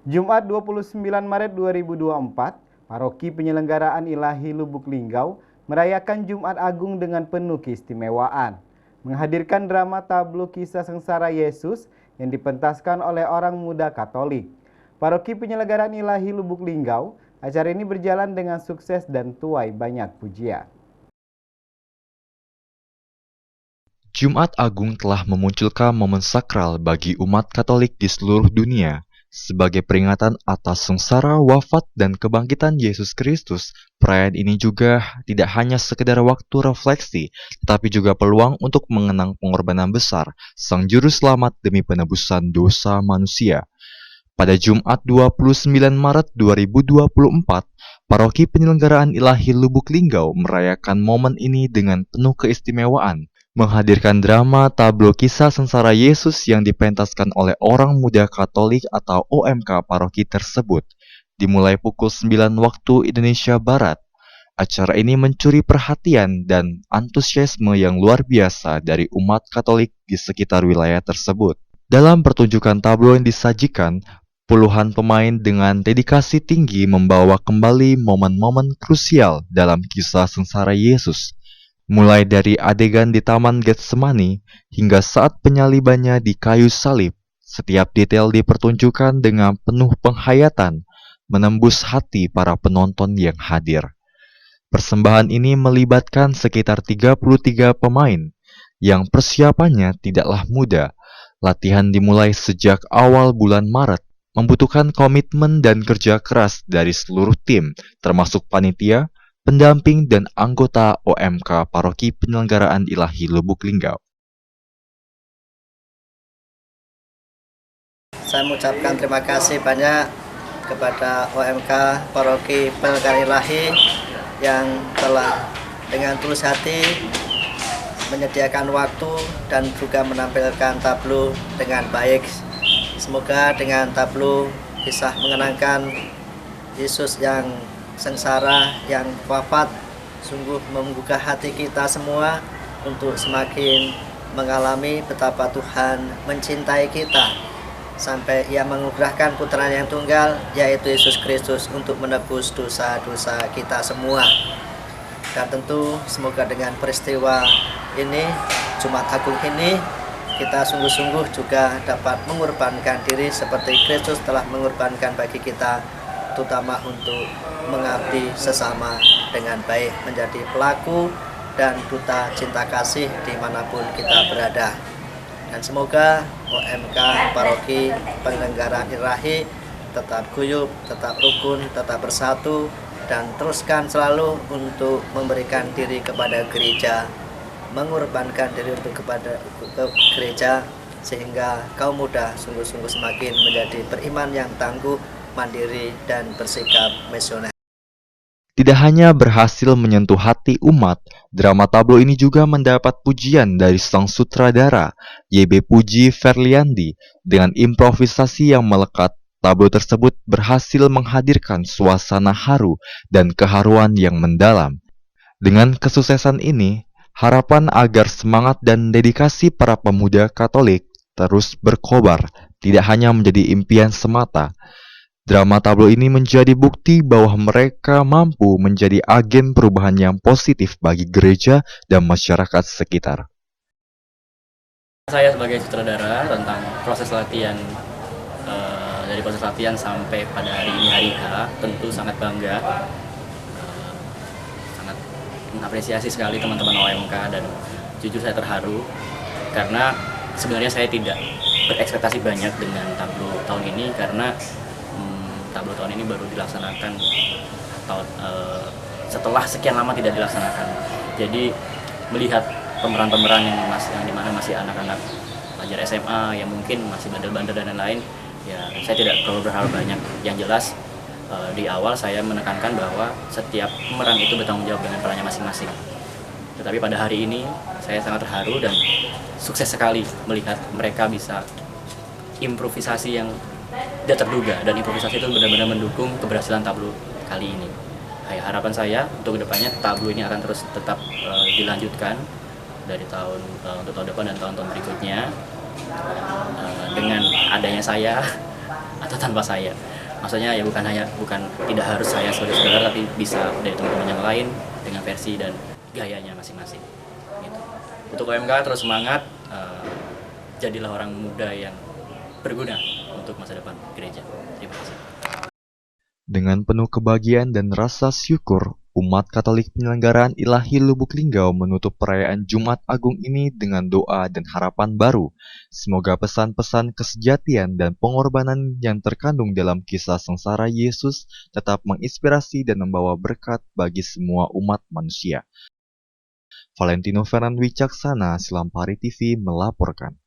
Jumat 29 Maret 2024, Paroki Penyelenggaraan Ilahi Lubuk Linggau merayakan Jumat Agung dengan penuh keistimewaan. Menghadirkan drama tablo kisah sengsara Yesus yang dipentaskan oleh orang muda Katolik. Paroki Penyelenggaraan Ilahi Lubuk Linggau, acara ini berjalan dengan sukses dan tuai banyak pujian. Jumat Agung telah memunculkan momen sakral bagi umat Katolik di seluruh dunia. Sebagai peringatan atas sengsara, wafat, dan kebangkitan Yesus Kristus, perayaan ini juga tidak hanya sekedar waktu refleksi, tetapi juga peluang untuk mengenang pengorbanan besar Sang Juru Selamat demi penebusan dosa manusia. Pada Jumat 29 Maret 2024, Paroki Penyelenggaraan Ilahi Lubuk Linggau merayakan momen ini dengan penuh keistimewaan, menghadirkan drama tablo kisah sengsara Yesus yang dipentaskan oleh orang muda Katolik atau OMK paroki tersebut. Dimulai pukul 9 waktu Indonesia Barat, acara ini mencuri perhatian dan antusiasme yang luar biasa dari umat Katolik di sekitar wilayah tersebut. Dalam pertunjukan tablo yang disajikan, puluhan pemain dengan dedikasi tinggi membawa kembali momen-momen krusial dalam kisah sengsara Yesus. Mulai dari adegan di Taman Getsemani hingga saat penyalibannya di kayu salib, setiap detail dipertunjukkan dengan penuh penghayatan, menembus hati para penonton yang hadir. Persembahan ini melibatkan sekitar 33 pemain, yang persiapannya tidaklah mudah. Latihan dimulai sejak awal bulan Maret, membutuhkan komitmen dan kerja keras dari seluruh tim, termasuk panitia, pendamping, dan anggota OMK Paroki Penyelenggaraan Ilahi Lubuk Linggau. Saya mengucapkan terima kasih banyak kepada OMK Paroki Penyelenggaraan Ilahi yang telah dengan tulus hati menyediakan waktu dan juga menampilkan tablo dengan baik. Semoga dengan tablo kisah mengenangkan Yesus yang sengsara, yang wafat, sungguh menggugah hati kita semua untuk semakin mengalami betapa Tuhan mencintai kita sampai Ia menganugerahkan putranya yang tunggal, yaitu Yesus Kristus, untuk menebus dosa-dosa kita semua. Dan tentu semoga dengan peristiwa ini, Jumat Agung ini, kita sungguh-sungguh juga dapat mengorbankan diri seperti Kristus telah mengorbankan bagi kita, terutama untuk mengabdi sesama dengan baik, menjadi pelaku dan duta cinta kasih dimanapun kita berada. Dan semoga OMK Paroki Penyelenggaraan Ilahi tetap guyup, tetap rukun, tetap bersatu, dan teruskan selalu untuk memberikan diri kepada gereja, mengorbankan diri untuk kepada gereja, sehingga kaum muda sungguh-sungguh semakin menjadi beriman yang tangguh, mandiri, dan bersikap misioner. Tidak hanya berhasil menyentuh hati umat, drama tablo ini juga mendapat pujian dari sang sutradara, YB Puji Ferliandi. Dengan improvisasi yang melekat, tablo tersebut berhasil menghadirkan suasana haru dan keharuan yang mendalam. Dengan kesuksesan ini, harapan agar semangat dan dedikasi para pemuda Katolik terus berkobar, tidak hanya menjadi impian semata. Drama tablo ini menjadi bukti bahwa mereka mampu menjadi agen perubahan yang positif bagi gereja dan masyarakat sekitar. Saya sebagai sutradara tentang proses latihan, dari proses latihan sampai pada hari ini, hari H, tentu sangat bangga, sangat mengapresiasi sekali teman-teman OMK, dan jujur saya terharu karena sebenarnya saya tidak berekspektasi banyak dengan tablo tahun ini, karena tablo tahun ini baru dilaksanakan setelah sekian lama tidak dilaksanakan. Jadi melihat pemeran-pemeran yang dimana masih anak-anak pelajar SMA yang mungkin masih bandel-bandel dan lain-lain, ya saya tidak terlalu berharap banyak. Yang jelas di awal saya menekankan bahwa setiap pemeran itu bertanggung jawab dengan perannya masing-masing. Tetapi pada hari ini saya sangat terharu dan sukses sekali melihat mereka bisa improvisasi yang tidak terduga, dan improvisasi itu benar-benar mendukung keberhasilan tablo kali ini. Harapan saya untuk kedepannya tablo ini akan terus tetap dilanjutkan dari untuk tahun depan dan tahun-tahun berikutnya, dengan adanya saya atau tanpa saya. Maksudnya ya bukan tidak harus saya sebagai saudara, tapi bisa dari teman-teman yang lain dengan versi dan gayanya masing-masing. Gitu. Untuk OMK terus semangat, jadilah orang muda yang berguna untuk masa depan gereja. Terima kasih. Dengan penuh kebahagiaan dan rasa syukur, umat Katolik penyelenggaraan Ilahi Lubuk Linggau menutup perayaan Jumat Agung ini dengan doa dan harapan baru. Semoga pesan-pesan kesejatian dan pengorbanan yang terkandung dalam kisah sengsara Yesus tetap menginspirasi dan membawa berkat bagi semua umat manusia. Valentino Fernand Wicaksana, Silampari TV melaporkan.